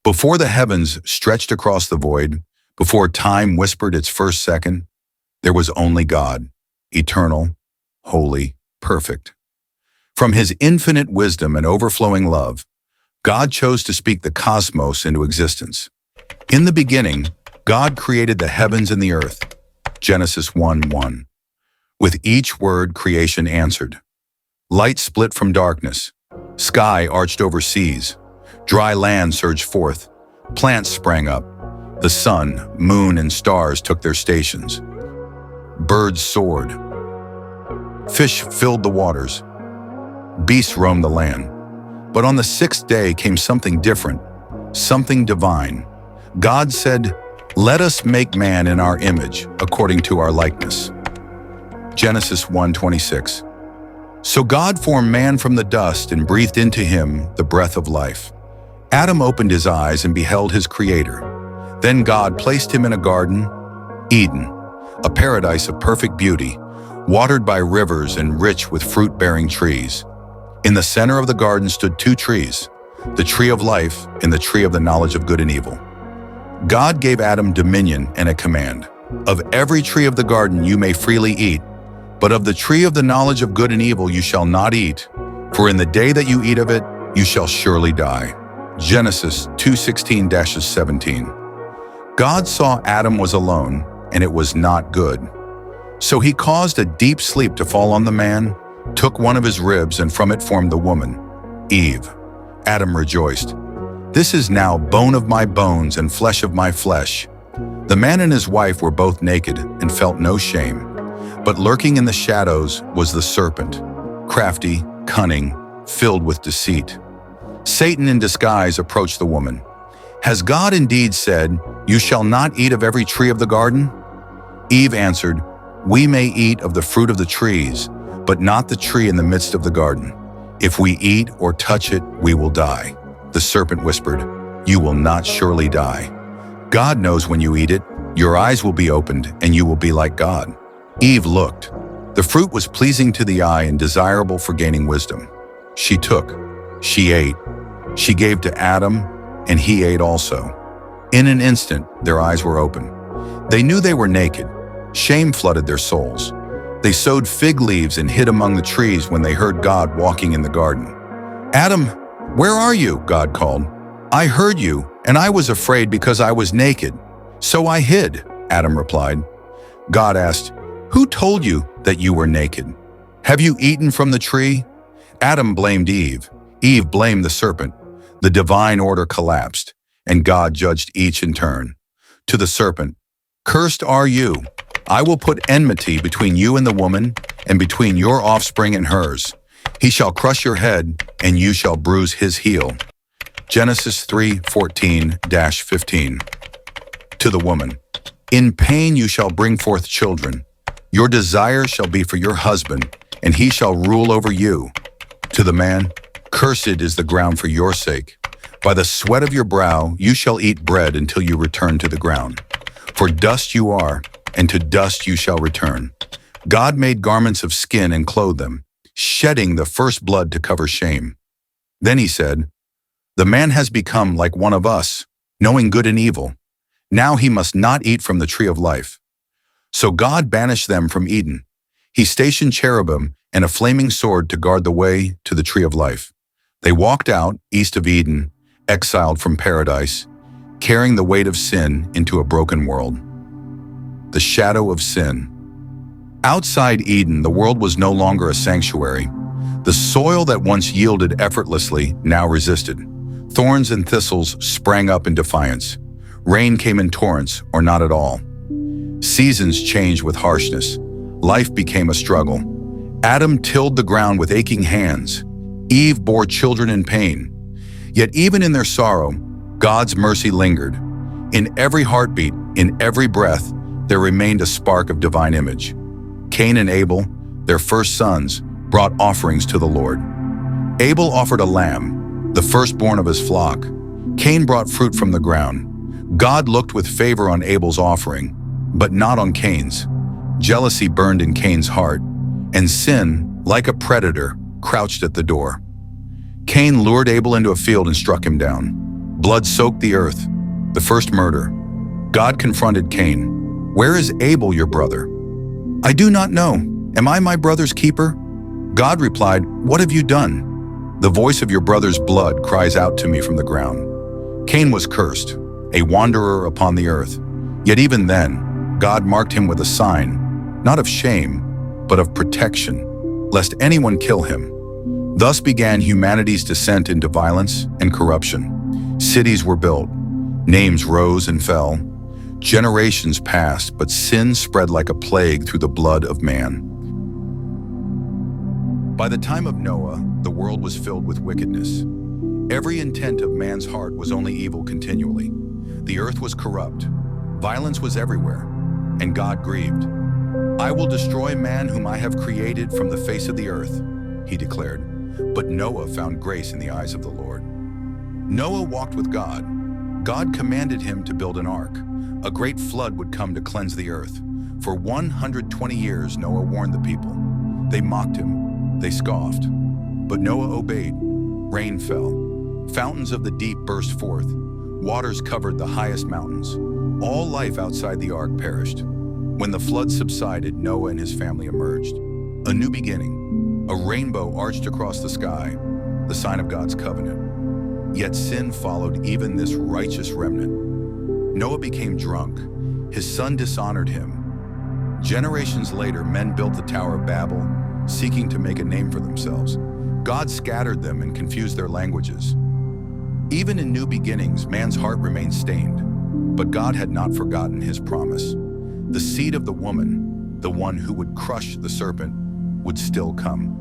Before the heavens stretched across the void, before time whispered its first second, there was only God, eternal, holy, perfect. From his infinite wisdom and overflowing love, God chose to speak the cosmos into existence. In the beginning, God created the heavens and the earth. Genesis 1:1. With each word, creation answered. Light split from darkness. Sky arched over seas. Dry land surged forth. Plants sprang up. The sun, moon, and stars took their stations. Birds soared. Fish filled the waters. Beasts roamed the land. But on the sixth day came something different, something divine. God said, "Let us make man in our image, according to our likeness." Genesis 1:26. So God formed man from the dust and breathed into him the breath of life. Adam opened his eyes and beheld his Creator. Then God placed him in a garden, Eden, a paradise of perfect beauty, watered by rivers and rich with fruit-bearing trees. In the center of the garden stood two trees, the tree of life and the tree of the knowledge of good and evil. God gave Adam dominion and a command. Of every tree of the garden you may freely eat, but of the tree of the knowledge of good and evil you shall not eat, for in the day that you eat of it, you shall surely die. Genesis 2:16-17. God saw Adam was alone, and it was not good. So he caused a deep sleep to fall on the man, took one of his ribs, and from it formed the woman, Eve. Adam rejoiced. "This is now bone of my bones and flesh of my flesh." The man and his wife were both naked and felt no shame. But lurking in the shadows was the serpent, crafty, cunning, filled with deceit. Satan in disguise approached the woman. "Has God indeed said, 'You shall not eat of every tree of the garden'?" Eve answered, "We may eat of the fruit of the trees, but not the tree in the midst of the garden. If we eat or touch it, we will die." The serpent whispered, "You will not surely die. God knows when you eat it, your eyes will be opened and you will be like God." Eve looked. The fruit was pleasing to the eye and desirable for gaining wisdom. She took, she ate, she gave to Adam, and he ate also. In an instant, their eyes were open. They knew they were naked. Shame flooded their souls. They sewed fig leaves and hid among the trees when they heard God walking in the garden. "Adam, where are you?" God called. "I heard you, and I was afraid because I was naked. So I hid," Adam replied. God asked, "Who told you that you were naked? Have you eaten from the tree?" Adam blamed Eve. Eve blamed the serpent. The divine order collapsed, and God judged each in turn. To the serpent, "Cursed are you. I will put enmity between you and the woman, and between your offspring and hers. He shall crush your head, and you shall bruise his heel." Genesis 3:14-15. To the woman, "In pain you shall bring forth children. Your desire shall be for your husband, and he shall rule over you." To the man, "Cursed is the ground for your sake. By the sweat of your brow you shall eat bread until you return to the ground. For dust you are, and to dust you shall return." God made garments of skin and clothed them, shedding the first blood to cover shame. Then he said, "The man has become like one of us, knowing good and evil. Now he must not eat from the tree of life." So God banished them from Eden. He stationed cherubim and a flaming sword to guard the way to the tree of life. They walked out east of Eden, exiled from paradise, carrying the weight of sin into a broken world. The shadow of sin. Outside Eden, the world was no longer a sanctuary. The soil that once yielded effortlessly now resisted. Thorns and thistles sprang up in defiance. Rain came in torrents or not at all. Seasons changed with harshness. Life became a struggle. Adam tilled the ground with aching hands. Eve bore children in pain. Yet even in their sorrow, God's mercy lingered. In every heartbeat, in every breath, there remained a spark of divine image. Cain and Abel, their first sons, brought offerings to the Lord. Abel offered a lamb, the firstborn of his flock. Cain brought fruit from the ground. God looked with favor on Abel's offering, but not on Cain's. Jealousy burned in Cain's heart, and sin, like a predator, crouched at the door. Cain lured Abel into a field and struck him down. Blood soaked the earth. The first murder. God confronted Cain. "Where is Abel, your brother?" "I do not know. Am I my brother's keeper?" God replied, "What have you done?" "The voice of your brother's blood cries out to me from the ground." Cain was cursed, a wanderer upon the earth. Yet even then, God marked him with a sign, not of shame, but of protection, lest anyone kill him. Thus began humanity's descent into violence and corruption. Cities were built, names rose and fell, generations passed, but sin spread like a plague through the blood of man. By the time of Noah, the world was filled with wickedness. Every intent of man's heart was only evil continually. The earth was corrupt, violence was everywhere, and God grieved. "I will destroy man whom I have created from the face of the earth," he declared. But Noah found grace in the eyes of the Lord. Noah walked with God. God commanded him to build an ark. A great flood would come to cleanse the earth. For 120 years, Noah warned the people. They mocked him. They scoffed. But Noah obeyed. Rain fell. Fountains of the deep burst forth. Waters covered the highest mountains. All life outside the ark perished. When the flood subsided, Noah and his family emerged. A new beginning. A rainbow arched across the sky, the sign of God's covenant. Yet sin followed even this righteous remnant. Noah became drunk. His son dishonored him. Generations later, men built the Tower of Babel, seeking to make a name for themselves. God scattered them and confused their languages. Even in new beginnings, man's heart remained stained. But God had not forgotten his promise. The seed of the woman, the one who would crush the serpent, would still come.